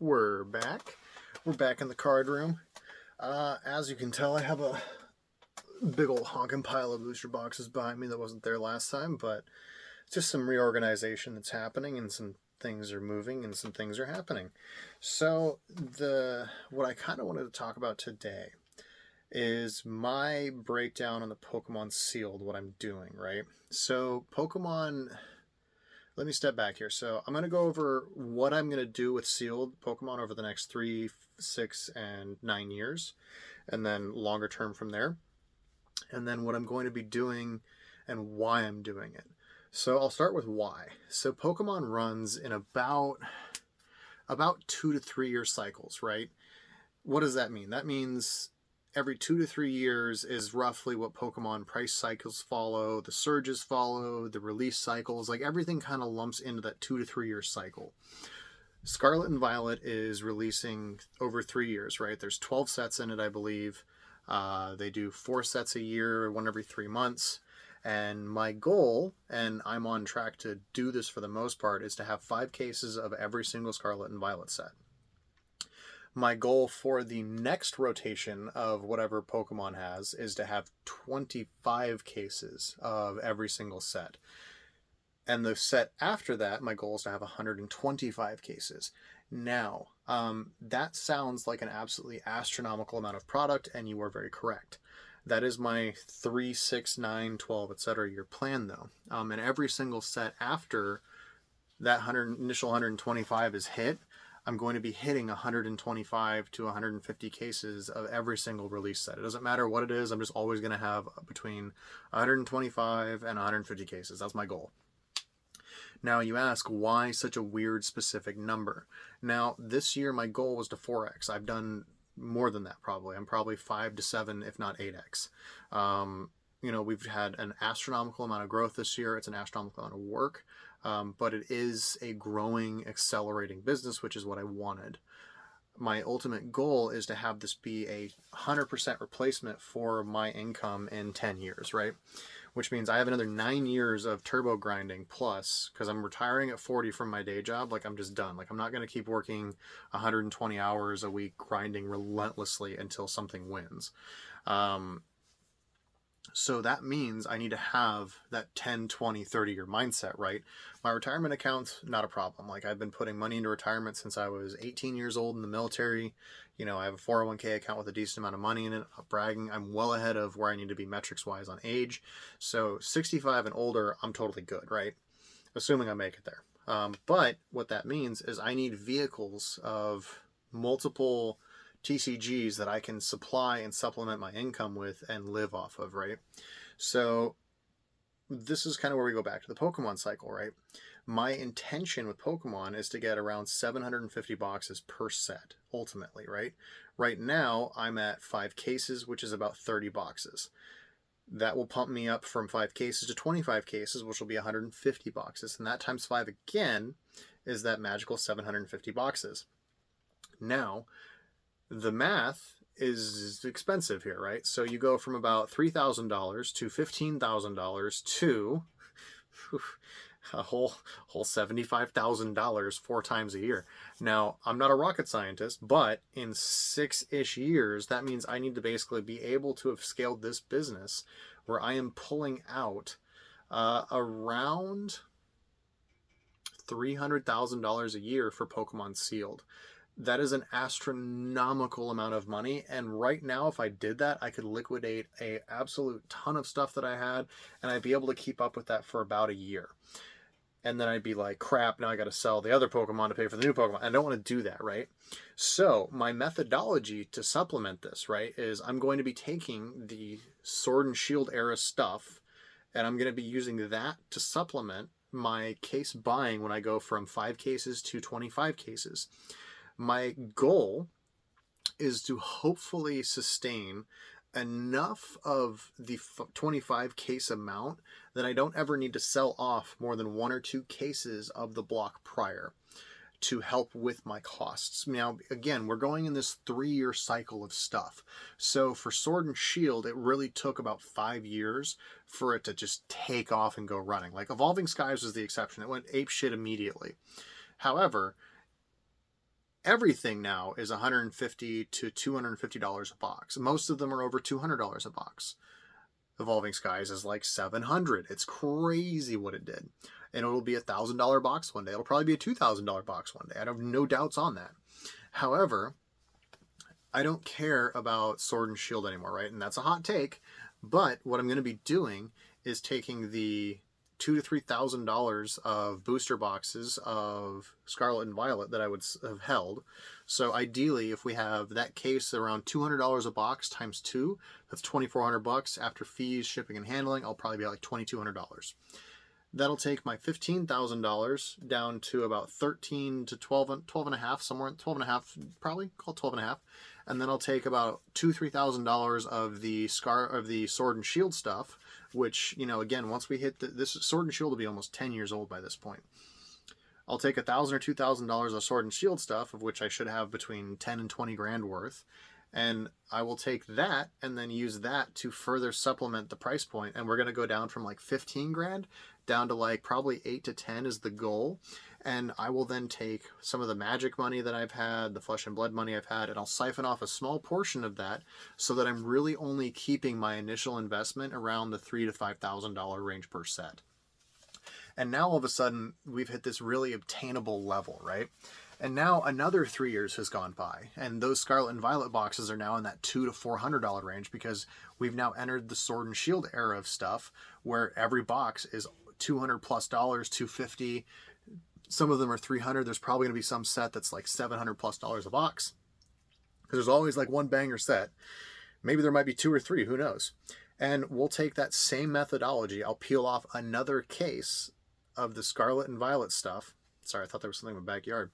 We're back. We're back in the card room. As you can tell, I have a big old honking pile of booster boxes behind me that wasn't there last time, but it's just some reorganization that's happening, and some things are moving and some things are happening. So what I kind of wanted to talk about today is my breakdown on the Pokemon Sealed, what I'm doing, right? So Pokemon, let me step back here. So I'm going to go over what I'm going to do with sealed Pokemon over the next 3, 6, and 9 years, and then longer term from there. And then what I'm going to be doing and why I'm doing it. So I'll start with why. So Pokemon runs in about 2 to 3 year cycles, right? What does that mean? That means every 2 to 3 years is roughly what Pokemon price cycles follow, the surges follow, the release cycles, like everything kind of lumps into that 2 to 3 year cycle. Scarlet and Violet is releasing over 3 years, right? There's 12 sets in it, I believe. They do 4 sets a year, one every 3 months. And my goal, and I'm on track to do this for the most part, is to have 5 cases of every single Scarlet and Violet set. My goal for the next rotation of whatever Pokemon has is to have 25 cases of every single set. And the set after that, my goal is to have 125 cases. Now, that sounds like an absolutely astronomical amount of product, and you are very correct. That is my 3, 6, 9, 12, etc. year plan, though. And every single set after that initial 125 is hit, I'm going to be hitting 125 to 150 cases of every single release set. It doesn't matter what it is, I'm just always going to have between 125 and 150 cases. That's my goal. Now you ask, why such a weird specific number? Now, this year my goal was to 4x. I've done more than that probably. I'm probably 5 to 7, if not 8x. We've had an astronomical amount of growth this year. It's an astronomical amount of work. But it is a growing, accelerating business, which is what I wanted. My ultimate goal is to have this be a 100% replacement for my income in 10 years, right? Which means I have another 9 years of turbo grinding plus, because I'm retiring at 40 from my day job. Like, I'm just done. Like, I'm not going to keep working 120 hours a week grinding relentlessly until something wins. So that means I need to have that 10, 20, 30-year mindset, right? My retirement account's not a problem. Like, I've been putting money into retirement since I was 18 years old in the military. I have a 401k account with a decent amount of money in it. I'm bragging. I'm well ahead of where I need to be metrics-wise on age. So 65 and older, I'm totally good, right? Assuming I make it there. But what that means is I need vehicles of multiple TCGs that I can supply and supplement my income with and live off of, right? So this is kind of where we go back to the Pokemon cycle, right? My intention with Pokemon is to get around 750 boxes per set, ultimately, right? Right now, I'm at 5 cases, which is about 30 boxes. That will pump me up from 5 cases to 25 cases, which will be 150 boxes. And that times 5 again is that magical 750 boxes. Now, the math is expensive here, right? So you go from about $3,000 to $15,000 to a whole $75,000 4 times a year. Now, I'm not a rocket scientist, but in 6-ish years, that means I need to basically be able to have scaled this business where I am pulling out around $300,000 a year for Pokemon Sealed. That is an astronomical amount of money, and right now if I did that, I could liquidate a absolute ton of stuff that I had, and I'd be able to keep up with that for about a year. And then I'd be like, crap, now I got to sell the other Pokemon to pay for the new Pokemon. I don't want to do that, right? So my methodology to supplement this, right, is I'm going to be taking the Sword and Shield era stuff, and I'm going to be using that to supplement my case buying when I go from 5 cases to 25 cases. My goal is to hopefully sustain enough of the 25 case amount that I don't ever need to sell off more than 1 or 2 cases of the block prior to help with my costs. Now, again, we're going in this 3-year cycle of stuff. So for Sword and Shield, it really took about 5 years for it to just take off and go running. Like, Evolving Skies was the exception. It went apeshit immediately. However, Everything now is $150 to $250 a box. Most of them are over $200 a box. Evolving Skies is like $700. It's crazy what it did. And it'll be a $1,000 box one day. It'll probably be a $2,000 box one day. I have no doubts on that. However, I don't care about Sword and Shield anymore, right? And that's a hot take. But what I'm going to be doing is taking the $2,000 to $3,000 of booster boxes of Scarlet and Violet that I would have held. So ideally, if we have that case around $200 a box times 2, that's $2,400 after fees, shipping, and handling. I'll probably be at like $2,200. That'll take my $15,000 down to about 13 to 12, 12 and a half, somewhere 12 and a half, probably call it 12 and a half. And then I'll take about $2,000 to $3,000 of the Sword and Shield stuff, which, you know, again, once we hit this Sword and Shield will be almost 10 years old by this point. I'll take $1,000 or $2,000 of Sword and Shield stuff, of which I should have between 10 and 20 grand worth. And I will take that and then use that to further supplement the price point. And we're going to go down from like 15 grand down to like probably 8 to 10 is the goal. And I will then take some of the magic money that I've had, the flesh and blood money I've had, and I'll siphon off a small portion of that so that I'm really only keeping my initial investment around the $3,000 to $5,000 range per set. And now all of a sudden we've hit this really obtainable level, right? And now another 3 years has gone by, and those Scarlet and Violet boxes are now in that $200 to $400 range because we've now entered the Sword and Shield era of stuff where every box is $200 plus, $250. Some of them are $300. There's probably going to be some set that's like $700 plus a box because there's always like one banger set. Maybe there might be 2 or 3, who knows? And we'll take that same methodology. I'll peel off another case of the Scarlet and Violet stuff. Sorry, I thought there was something in my backyard.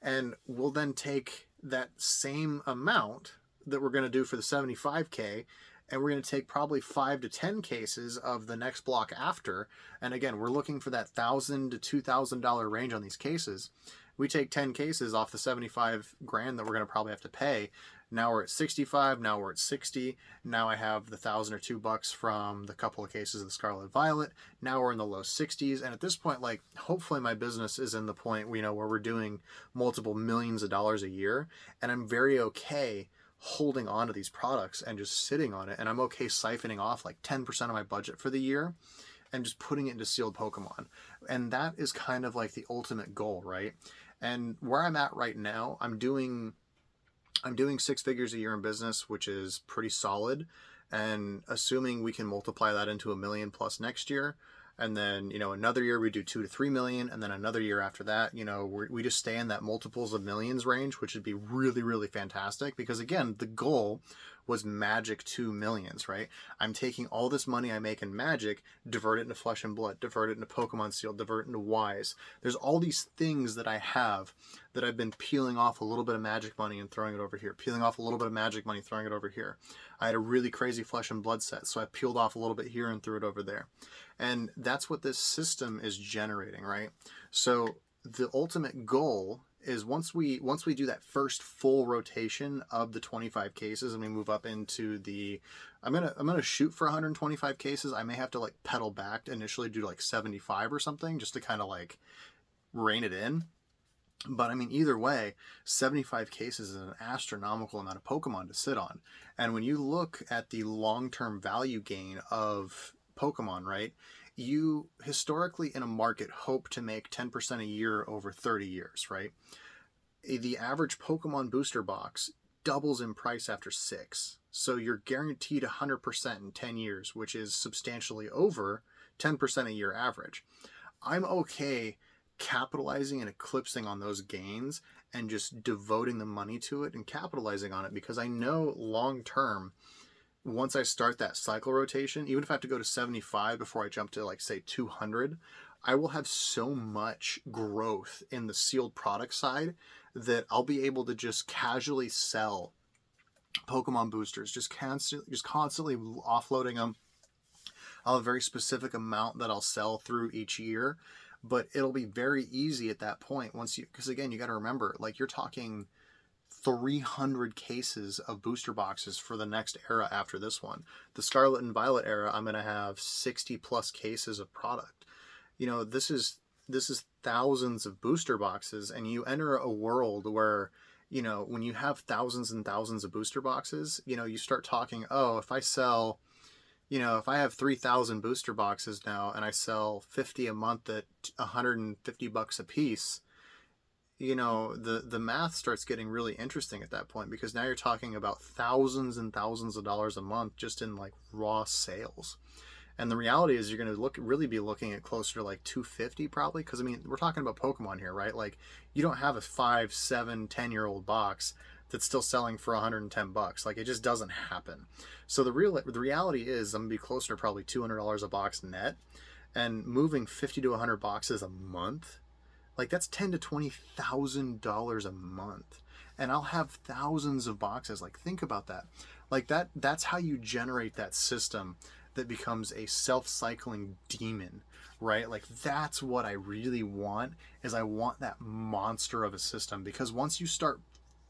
And we'll then take that same amount that we're going to do for the 75K, and we're going to take probably 5 to 10 cases of the next block after. And again, we're looking for that $1,000 to $2,000 range on these cases. We take 10 cases off the 75 grand that we're going to probably have to pay. Now we're at 65. Now we're at 60. Now I have the $1,000 or $2 from the couple of cases of the Scarlet Violet. Now we're in the low 60s. And at this point, like, hopefully my business is in the point, you know, where we're doing multiple millions of dollars a year. And I'm very okay holding on to these products and just sitting on it. And I'm okay siphoning off like 10% of my budget for the year and just putting it into sealed Pokemon. And that is kind of like the ultimate goal, right? And where I'm at right now, I'm doing 6 figures a year in business, which is pretty solid. And assuming we can multiply that into $1 million plus next year, and then, you know, another year we do 2 to 3 million, and then another year after that, you know, we just stay in that multiples of millions range, which would be really, really fantastic. Because again, the goal was Magic to millions, right? I'm taking all this money I make in Magic, divert it into Flesh and Blood, divert it into Pokemon Seal, divert it into Wise. There's all these things that I have that I've been peeling off a little bit of Magic money and throwing it over here, peeling off a little bit of Magic money, throwing it over here. I had a really crazy Flesh and Blood set, so I peeled off a little bit here and threw it over there. And that's what this system is generating, right? So the ultimate goal is once we do that first full rotation of the 25 cases and we move up into the, I'm gonna shoot for 125 cases. I may have to like pedal back to initially do like 75 or something just to kind of like rein it in. But I mean, either way, 75 cases is an astronomical amount of Pokemon to sit on. And when you look at the long-term value gain of Pokemon, right? You historically in a market hope to make 10% a year over 30 years, right? The average Pokemon booster box doubles in price after 6. So you're guaranteed 100% in 10 years, which is substantially over 10% a year average. I'm okay capitalizing and eclipsing on those gains and just devoting the money to it and capitalizing on it because I know long term, once I start that cycle rotation, even if I have to go to 75 before I jump to like say 200, I will have so much growth in the sealed product side that I'll be able to just casually sell Pokemon boosters, just constantly offloading them. I'll have a very specific amount that I'll sell through each year, but it'll be very easy at that point once you, because again, you got to remember, like you're talking 300 cases of booster boxes for the next era after this one. The Scarlet and Violet era, I'm going to have 60 plus cases of product. You know, this is this is thousands of booster boxes, and you enter a world where, you know, when you have thousands and thousands of booster boxes, you know, you start talking, oh, if I sell, you know, if I have 3,000 booster boxes now and I sell 50 a month at $150 a piece, you know, the math starts getting really interesting at that point, because now you're talking about thousands and thousands of dollars a month just in like raw sales. And the reality is you're going to really be looking at closer to like 250 probably, because I mean, we're talking about Pokemon here, right? Like, you don't have a 5, 7, 10-year-old box that's still selling for $110. Like, it just doesn't happen. So the reality is I'm going to be closer to probably $200 a box net, and moving 50 to 100 boxes a month, like, that's $10,000 to $20,000 a month, and I'll have thousands of boxes. Like, think about that. Like, that's how you generate that system that becomes a self-cycling demon, right? Like, that's what I really want, is I want that monster of a system, because once you start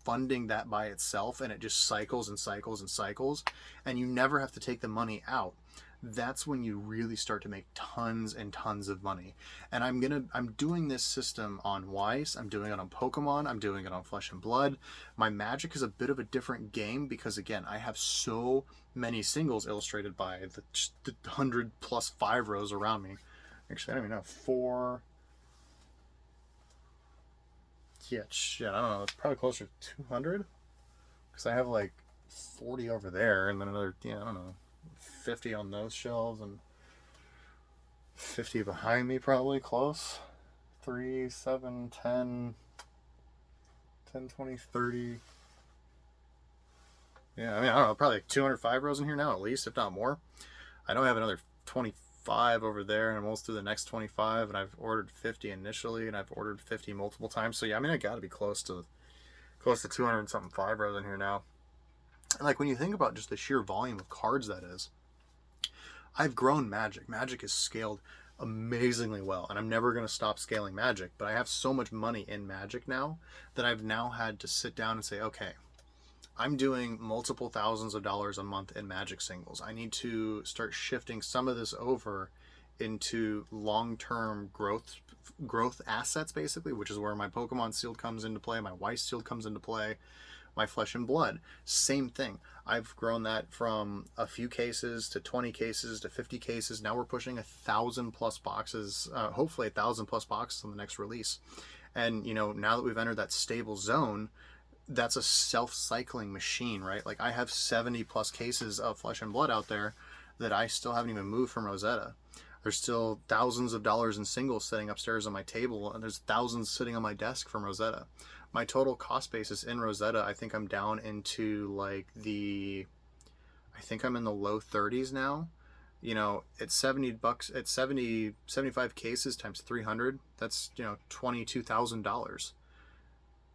funding that by itself and it just cycles and cycles and cycles, and you never have to take the money out, that's when you really start to make tons and tons of money. And I'm doing this system on Weiss, I'm doing it on Pokemon, I'm doing it on Flesh and Blood. My Magic is a bit of a different game, because again, I have so many singles illustrated by the 100 plus 5 rows around me. Actually, I don't even know, 4. Yeah, shit, I don't know, it's probably closer to 200, because I have like 40 over there, and then another, yeah, I don't know, 50 on those shelves, and 50 behind me, probably close. 3, 7, 10, 20, 30. Yeah, I mean, I don't know, probably like 205 rows in here now, at least, if not more. I know I have another 25 over there, and I'm almost through the next 25, and I've ordered 50 initially, and I've ordered 50 multiple times. So yeah, I mean, I gotta be close to 200 and something 5 rows in here now. And like, when you think about just the sheer volume of cards that is, I've grown Magic. Magic is scaled amazingly well, and I'm never going to stop scaling Magic, but I have so much money in Magic now that I've now had to sit down and say, okay, I'm doing multiple thousands of dollars a month in Magic singles. I need to start shifting some of this over into long-term growth assets, basically, which is where my Pokemon Sealed comes into play, my Weiss Sealed comes into play, my Flesh and Blood. Same thing. I've grown that from a few cases to 20 cases to 50 cases. Now we're pushing 1,000 plus boxes, hopefully 1,000 plus boxes on the next release. And, you know, now that we've entered that stable zone, that's a self-cycling machine, right? Like, I have 70 plus cases of Flesh and Blood out there that I still haven't even moved from Rosetta. There's still thousands of dollars in singles sitting upstairs on my table, and there's thousands sitting on my desk from Rosetta. My total cost basis in Rosetta, I think I'm down into like I think I'm in the low 30s now. You know, it's $70, it's 75 cases times 300. That's, you know, $22,000.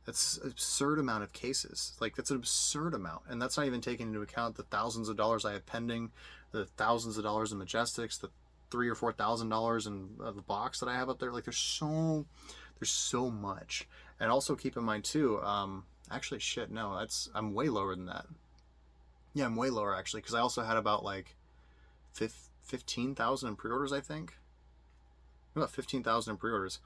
That's an absurd amount of cases. Like, that's an absurd amount. And that's not even taking into account the thousands of dollars I have pending, the thousands of dollars in Majestics, the $3,000 or $4,000 in the box that I have up there. Like, there's so much. And also keep in mind too, actually shit, no, I'm way lower than that. Yeah, I'm way lower actually, because I also had about like 15,000 in pre-orders, I think. About 15,000 in pre-orders.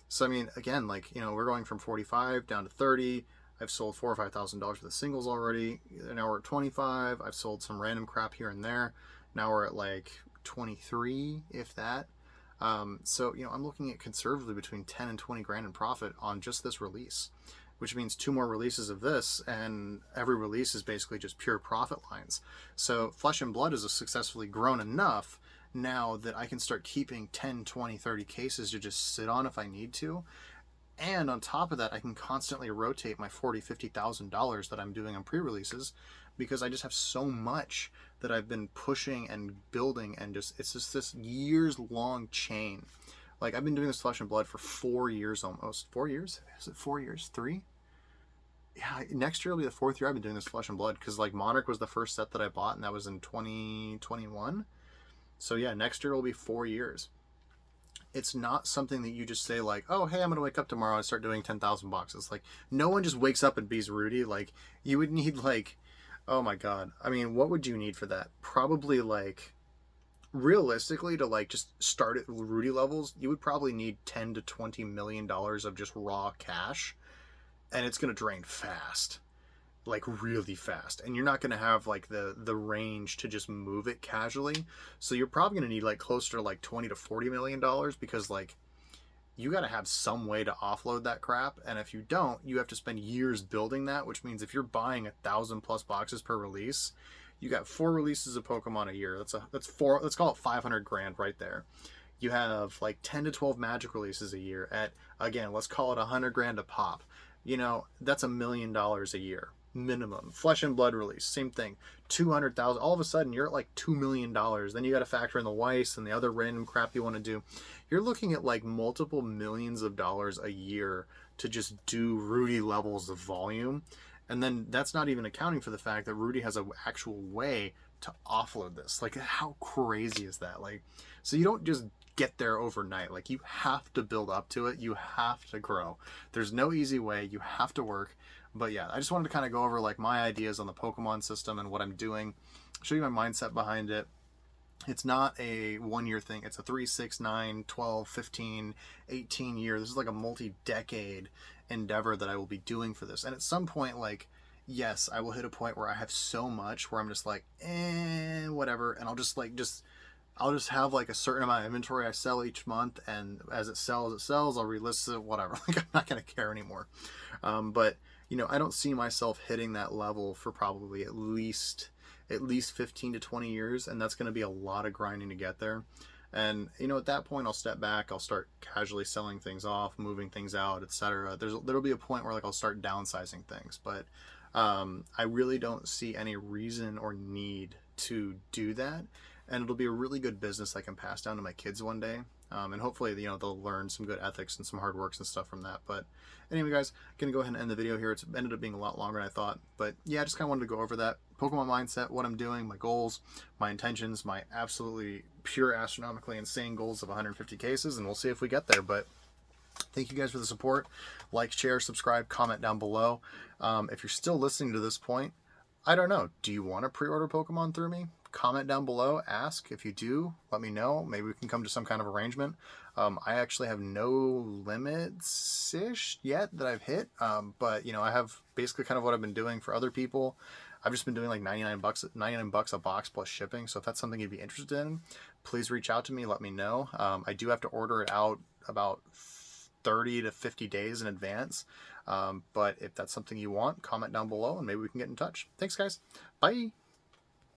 So I mean, again, like, you know, we're going from 45 down to 30. I've sold $4,000 or $5,000 worth of singles already. Now we're at 25. I've sold some random crap here and there. Now we're at like 23, if that. So, you know, I'm looking at conservatively between 10 and 20 grand in profit on just this release, which means 2 more releases of this, and every release is basically just pure profit lines. So Flesh and Blood is successfully grown enough now that I can start keeping 10, 20, 30 cases to just sit on if I need to. And on top of that, I can constantly rotate my $40,000, $50,000 that I'm doing on pre-releases, because I just have so much that I've been pushing and building, and just, it's just this years-long chain. Like, I've been doing this Flesh and Blood for 4 years almost. 4 years? Is it 4 years? 3? Yeah, next year will be the 4th year I've been doing this Flesh and Blood, because, like, Monarch was the first set that I bought, and that was in 2021. So, yeah, next year will be 4 years. It's not something that you just say, like, oh, hey, I'm going to wake up tomorrow and start doing 10,000 boxes. Like, no one just wakes up and bees Rudy. Like, you would need, like, oh my God. I mean, what would you need for that? Probably, like, realistically, to like just start at Rudy levels, you would probably need 10 to 20 million dollars of just raw cash, and it's going to drain fast, like really fast, and you're not going to have like the range to just move it casually. So you're probably going to need like closer to like 20 to 40 million dollars, because like you got to have some way to offload that crap, and if you don't, you have to spend years building that, which means if you're buying 1,000+ boxes per release, you got 4 releases of Pokemon a year. That's four, let's call it 500 grand right there. You have like 10 to 12 Magic releases a year at, again, let's call it 100 grand a pop. You know, that's $1 million a year minimum. Flesh and Blood release, same thing. 200,000. All of a sudden, you're at like $2 million. Then you got to factor in the Weiss and the other random crap you want to do. You're looking at like multiple millions of dollars a year to just do Rudy levels of volume. And then that's not even accounting for the fact that Rudy has an actual way to offload this. Like, how crazy is that? Like, so you don't just get there overnight. Like, you have to build up to it. You have to grow. There's no easy way. You have to work. But yeah, I just wanted to kind of go over like my ideas on the Pokemon system and what I'm doing, show you my mindset behind it. It's not a 1 year thing. It's a 3, 6, 9, 12, 15, 18 year. This is like a multi-decade endeavor that I will be doing for this. And at some point, like, yes, I will hit a point where I have so much where I'm just like, whatever. And I'll just have like a certain amount of inventory I sell each month. And as it sells, I'll relist it, whatever. Like, I'm not going to care anymore. But you know, I don't see myself hitting that level for probably at least 15 to 20 years, and that's going to be a lot of grinding to get there. And you know, at that point, I'll step back, I'll start casually selling things off, moving things out, etc. There'll be a point where like I'll start downsizing things, but I really don't see any reason or need to do that, and it'll be a really good business I can pass down to my kids one day. And hopefully, you know, they'll learn some good ethics and some hard works and stuff from that. But anyway, guys, I'm going to go ahead and end the video here. It's ended up being a lot longer than I thought. But yeah, I just kind of wanted to go over that Pokemon mindset, what I'm doing, my goals, my intentions, my absolutely pure astronomically insane goals of 150 cases. And we'll see if we get there. But thank you guys for the support. Like, share, subscribe, comment down below. If you're still listening to this point, I don't know. Do you want to pre-order Pokemon through me? Comment down below, ask. If you do, let me know. Maybe we can come to some kind of arrangement. I actually have no limits-ish yet that I've hit, but you know, I have basically kind of what I've been doing for other people. I've just been doing like 99 bucks a box plus shipping. So if that's something you'd be interested in, please reach out to me. Let me know. I do have to order it out about 30 to 50 days in advance. But if that's something you want, comment down below and maybe we can get in touch. Thanks, guys. Bye.